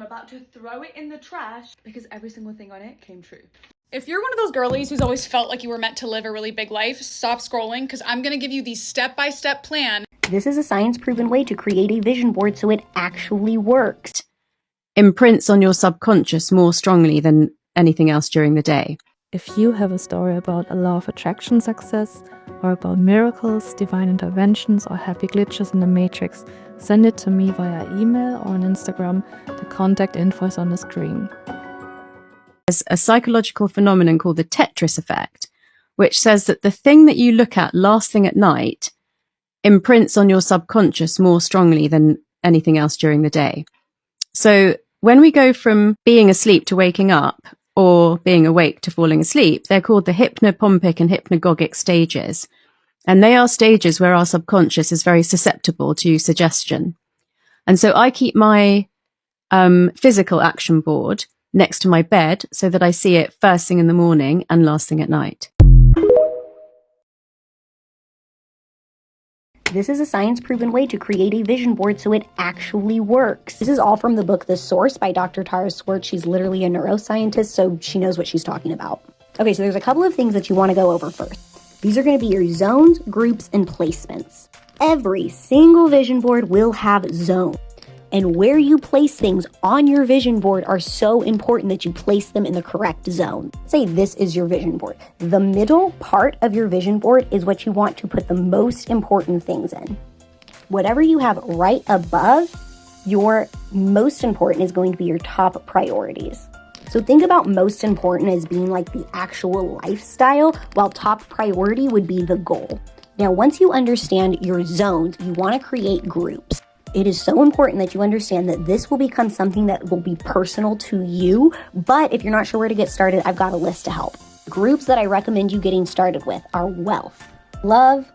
about to throw it in the trash because every single thing on it came true. If you're one of those girlies who's always felt like you were meant to live a really big life, stop scrolling because I'm going to give you the step-by-step plan. This is a science-proven way to create a vision board so it actually works. Imprints on your subconscious more strongly than anything else during the day. If you have a story about a law of attraction success, or about miracles, divine interventions, or happy glitches in the matrix, send it to me via email or on Instagram. The contact info is on the screen. There's a psychological phenomenon called the Tetris effect, which says that the thing that you look at last thing at night imprints on your subconscious more strongly than anything else during the day. So when we go from being asleep to waking up, or being awake to falling asleep, they're called the hypnopompic and hypnagogic stages. And they are stages where our subconscious is very susceptible to suggestion. And so I keep my physical action board next to my bed so that I see it first thing in the morning and last thing at night. This is a science-proven way to create a vision board so it actually works. This is all from the book The Source by Dr. Tara Swart. She's literally a neuroscientist, so she knows what she's talking about. Okay, so there's a couple of things that you want to go over first. These are going to be your zones, groups, and placements. Every single vision board will have zones. And where you place things on your vision board are so important that you place them in the correct zone. Say this is your vision board. The middle part of your vision board is what you want to put the most important things in. Whatever you have right above your most important is going to be your top priorities. So think about most important as being like the actual lifestyle, while top priority would be the goal. Now, once you understand your zones, you want to create groups. It is so important that you understand that this will become something that will be personal to you. But if you're not sure where to get started, I've got a list to help. Groups that I recommend you getting started with are wealth, love,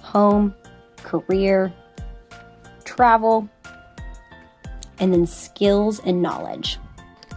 home, career, travel, and then skills and knowledge.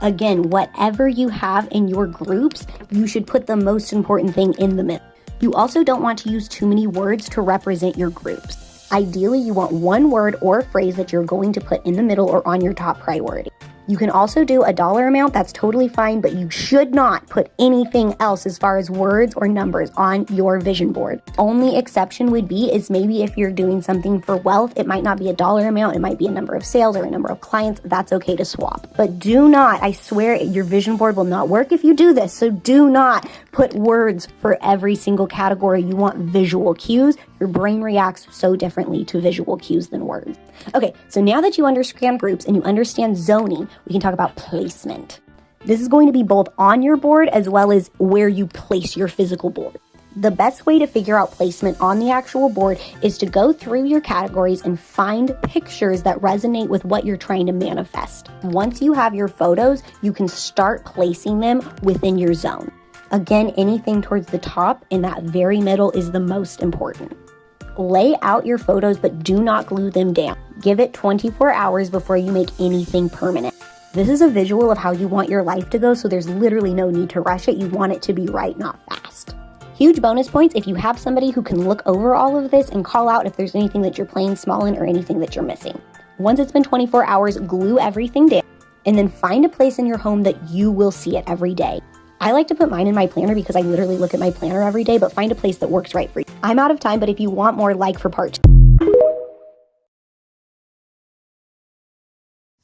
Again, whatever you have in your groups, you should put the most important thing in the middle. You also don't want to use too many words to represent your groups. Ideally, you want one word or a phrase that you're going to put in the middle or on your top priority. You can also do a dollar amount, that's totally fine, but you should not put anything else as far as words or numbers on your vision board. Only exception would be is maybe if you're doing something for wealth, it might not be a dollar amount, it might be a number of sales or a number of clients, that's okay to swap. But do not, I swear your vision board will not work if you do this, so do not put words for every single category. You want visual cues. Your brain reacts so differently to visual cues than words. Okay, so now that you understand groups and you understand zoning, we can talk about placement. This is going to be both on your board as well as where you place your physical board. The best way to figure out placement on the actual board is to go through your categories and find pictures that resonate with what you're trying to manifest. Once you have your photos, you can start placing them within your zone. Again, anything towards the top in that very middle is the most important. Lay out your photos, but do not glue them down. Give it 24 hours before you make anything permanent. This is a visual of how you want your life to go, so there's literally no need to rush it. You want it to be right, not fast. Huge bonus points if you have somebody who can look over all of this and call out if there's anything that you're playing small in or anything that you're missing. Once it's been 24 hours, glue everything down, and then find a place in your home that you will see it every day. I like to put mine in my planner because I literally look at my planner every day, but find a place that works right for you. I'm out of time, but if you want more, like for part 2.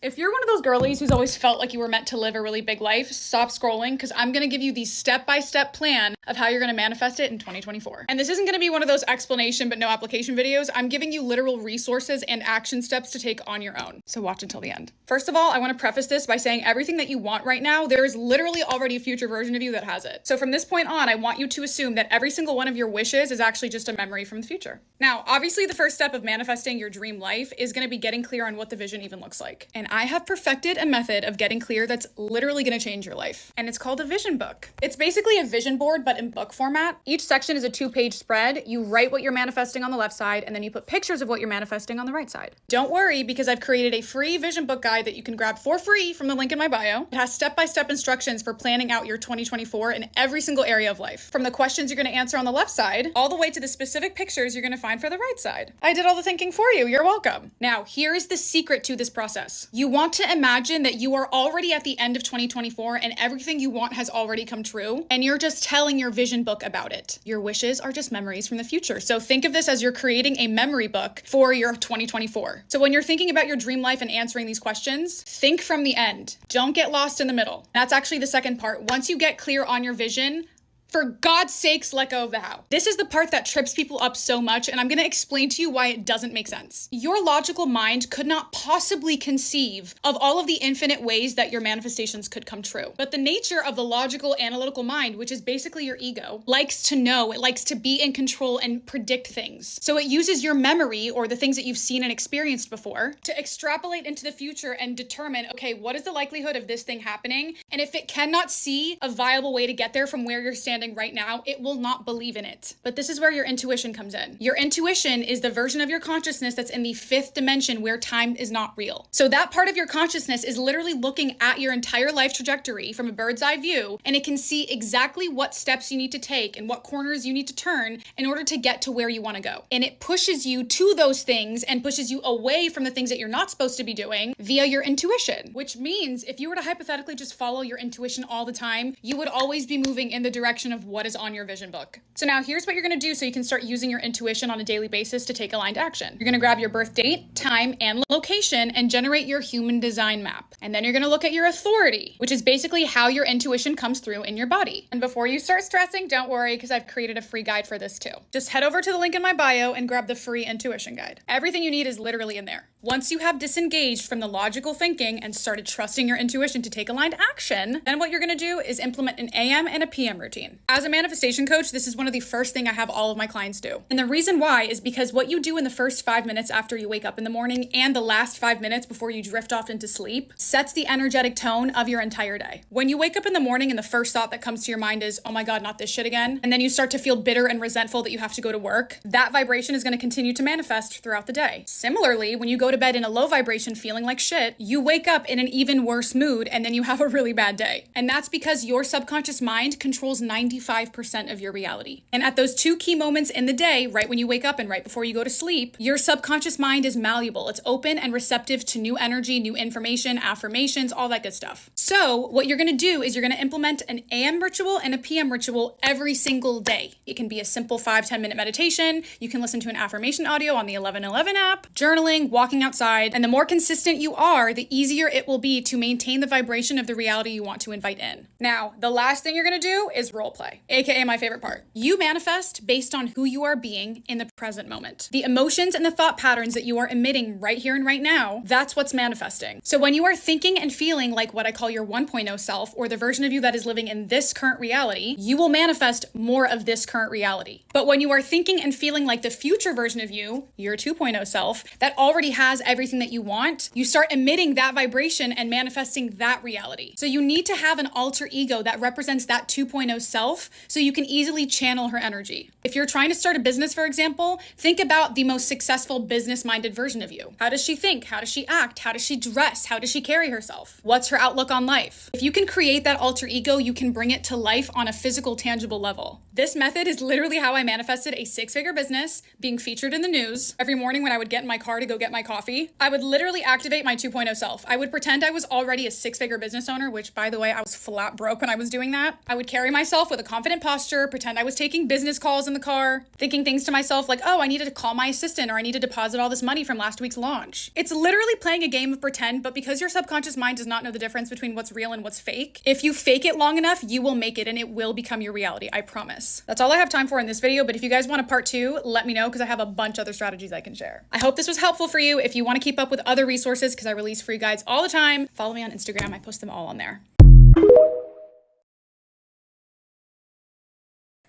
If you're one of those girlies who's always felt like you were meant to live a really big life, stop scrolling because I'm going to give you the step-by-step plan of how you're going to manifest it in 2024. And this isn't going to be one of those explanation but no application videos. I'm giving you literal resources and action steps to take on your own. So watch until the end. First of all, I want to preface this by saying everything that you want right now, there is literally already a future version of you that has it. So from this point on, I want you to assume that every single one of your wishes is actually just a memory from the future. Now, obviously the first step of manifesting your dream life is going to be getting clear on what the vision even looks like. And I have perfected a method of getting clear that's literally going to change your life. And it's called a vision book. It's basically a vision board, but in book format. Each section is a 2-page spread. You write what you're manifesting on the left side, and then you put pictures of what you're manifesting on the right side. Don't worry, because I've created a free vision book guide that you can grab for free from the link in my bio. It has step-by-step instructions for planning out your 2024 in every single area of life. From the questions you're going to answer on the left side, all the way to the specific pictures you're going to find for the right side. I did all the thinking for you. You're welcome. Now, here is the secret to this process. You want to imagine that you are already at the end of 2024 and everything you want has already come true, and you're just telling your vision book about it. Your wishes are just memories from the future. So think of this as you're creating a memory book for your 2024. So when you're thinking about your dream life and answering these questions, think from the end. Don't get lost in the middle. That's actually the second part. Once you get clear on your vision, for God's sakes, let go of the how. This is the part that trips people up so much, and I'm going to explain to you why it doesn't make sense. Your logical mind could not possibly conceive of all of the infinite ways that your manifestations could come true. But the nature of the logical, analytical mind, which is basically your ego, likes to know, it likes to be in control and predict things. So it uses your memory, or the things that you've seen and experienced before, to extrapolate into the future and determine, okay, what is the likelihood of this thing happening? And if it cannot see a viable way to get there from where you're standing right now, it will not believe in it. But this is where your intuition comes in. Your intuition is the version of your consciousness that's in the fifth dimension where time is not real. So that part of your consciousness is literally looking at your entire life trajectory from a bird's eye view, and it can see exactly what steps you need to take and what corners you need to turn in order to get to where you want to go. And it pushes you to those things and pushes you away from the things that you're not supposed to be doing via your intuition, which means if you were to hypothetically just follow your intuition all the time, you would always be moving in the direction of what is on your vision book. So now here's what you're going to do so you can start using your intuition on a daily basis to take aligned action. You're going to grab your birth date, time, and location and generate your human design map. And then you're going to look at your authority, which is basically how your intuition comes through in your body. And before you start stressing, don't worry, because I've created a free guide for this too. Just head over to the link in my bio and grab the free intuition guide. Everything you need is literally in there. Once you have disengaged from the logical thinking and started trusting your intuition to take aligned action, then what you're going to do is implement an AM and a PM routine. As a manifestation coach, this is one of the first things I have all of my clients do. And the reason why is because what you do in the first 5 minutes after you wake up in the morning and the last 5 minutes before you drift off into sleep sets the energetic tone of your entire day. When you wake up in the morning and the first thought that comes to your mind is, oh my God, not this shit again, and then you start to feel bitter and resentful that you have to go to work, that vibration is going to continue to manifest throughout the day. Similarly, when you go to bed in a low vibration feeling like shit, you wake up in an even worse mood and then you have a really bad day. And that's because your subconscious mind controls 95% of your reality. And at those two key moments in the day, right when you wake up and right before you go to sleep, your subconscious mind is malleable. It's open and receptive to new energy, new information, affirmations, all that good stuff. So what you're going to do is you're going to implement an AM ritual and a PM ritual every single day. It can be a simple 5-10 minute meditation. You can listen to an affirmation audio on the 1111 app, journaling, walking outside. And the more consistent you are, the easier it will be to maintain the vibration of the reality you want to invite in. Now, the last thing you're going to do is role play, aka my favorite part. You manifest based on who you are being in the present moment. The emotions and the thought patterns that you are emitting right here and right now, that's what's manifesting. So when you are thinking and feeling like what I call your 1.0 self, or the version of you that is living in this current reality, you will manifest more of this current reality. But when you are thinking and feeling like the future version of you, your 2.0 self, that already has everything that you want, you start emitting that vibration and manifesting that reality. So you need to have an alter ego that represents that 2.0 self so you can easily channel her energy. If you're trying to start a business, for example, think about the most successful business-minded version of you. How does she think? How does she act? How does she dress? How does she carry herself? What's her outlook on life? If you can create that alter ego, you can bring it to life on a physical, tangible level. This method is literally how I manifested a 6-figure business, being featured in the news. Every morning when I would get in my car to go get my coffee, I would literally activate my 2.0 self. I would pretend I was already a 6-figure business owner, which, by the way, I was flat broke when I was doing that. I would carry myself with a confident posture, pretend I was taking business calls in the car, thinking things to myself like, oh, I needed to call my assistant, or I need to deposit all this money from last week's launch. It's literally playing a game of pretend, but because your subconscious mind does not know the difference between what's real and what's fake, if you fake it long enough, you will make it and it will become your reality, I promise. That's all I have time for in this video, but if you guys want a part 2, let me know because I have a bunch of other strategies I can share. I hope this was helpful for you. If you want to keep up with other resources, because I release free guides all the time, follow me on Instagram. I post them all on there.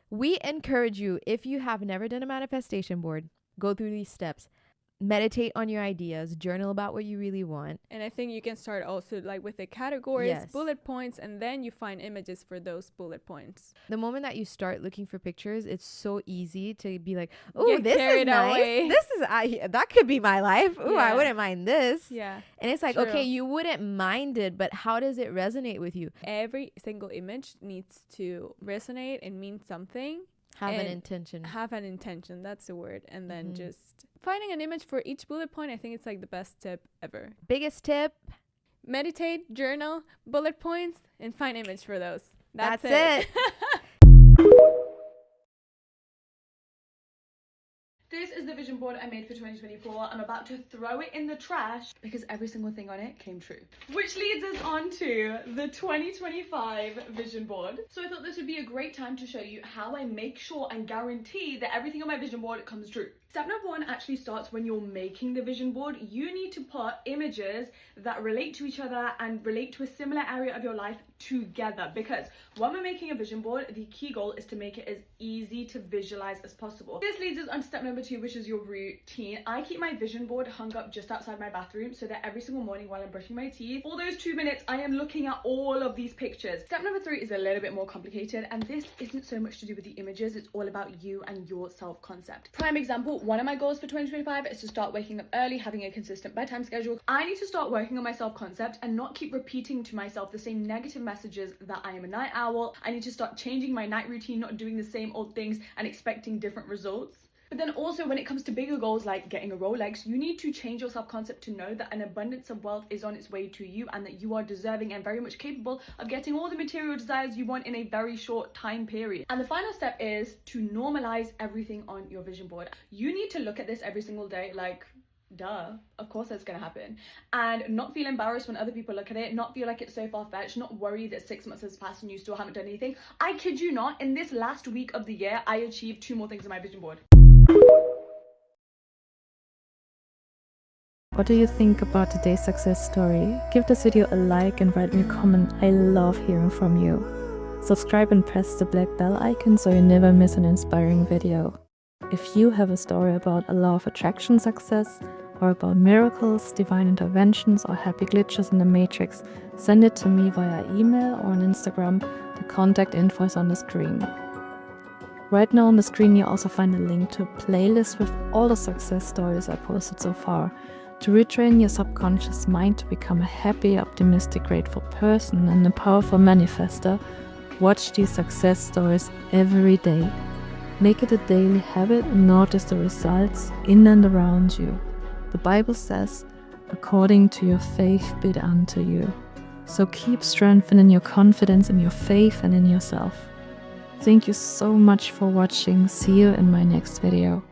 We encourage you, if you have never done a manifestation board, go through these steps. Meditate on your ideas, journal about what you really want. And I think you can start also like with the categories, Yes. bullet points, and then you find images for those bullet points. The moment that you start looking for pictures, it's so easy to be like, oh, Get this is carried nice. away. This is, that could be my life. Oh, I Yeah. wouldn't mind this. Yeah. And it's like, True. okay, you wouldn't mind it, but how does it resonate with you? Every single image needs to resonate and mean something. Have an and intention. have an intention, that's the word, and then Mhm. just finding an image for each bullet point. I think it's like the best tip ever. Biggest tip. Meditate, journal, bullet points, and find image for those. That's it. This is the vision board I made for 2024. I'm about to throw it in the trash because every single thing on it came true. Which leads us on to the 2025 vision board. So I thought this would be a great time to show you how I make sure and guarantee that everything on my vision board comes true. Step number one actually starts when you're making the vision board. You need to put images that relate to each other and relate to a similar area of your life together, because when we're making a vision board, the key goal is to make it as easy to visualize as possible. This leads us on to step number two, which is your routine. I keep my vision board hung up just outside my bathroom so that every single morning while I'm brushing my teeth, for those 2 minutes, I am looking at all of these pictures. Step number three is a little bit more complicated, and this isn't so much to do with the images, it's all about you and your self-concept. Prime example, one of my goals for 2025 is to start waking up early, having a consistent bedtime schedule. I need to start working on my self-concept and not keep repeating to myself the same negative messages that I am a night owl. I need to start changing my night routine, not doing the same old things and expecting different results. But then also when it comes to bigger goals like getting a Rolex, you need to change your self-concept to know that an abundance of wealth is on its way to you and that you are deserving and very much capable of getting all the material desires you want in a very short time period. And the final step is to normalize everything on your vision board. You need to look at this every single day like, duh, of course that's gonna happen, and not feel embarrassed when other people look at it, not feel like it's so far-fetched, not worry that 6 months has passed and you still haven't done anything. I kid you not, in this last week of the year, I achieved 2 more things on my vision board. What do you think about today's success story? Give this video a like and write me a comment. I love hearing from you. Subscribe and press the black bell icon so you never miss an inspiring video. If you have a story about a law of attraction success, or about miracles, divine interventions, or happy glitches in the matrix, send it to me via email or on Instagram. The contact info is on the screen. Right now on the screen you also find a link to a playlist with all the success stories I posted so far. To retrain your subconscious mind to become a happy, optimistic, grateful person and a powerful manifester, watch these success stories every day. Make it a daily habit and notice the results in and around you. The Bible says, according to your faith be it unto you. So keep strengthening your confidence in your faith and in yourself. Thank you so much for watching. See you in my next video.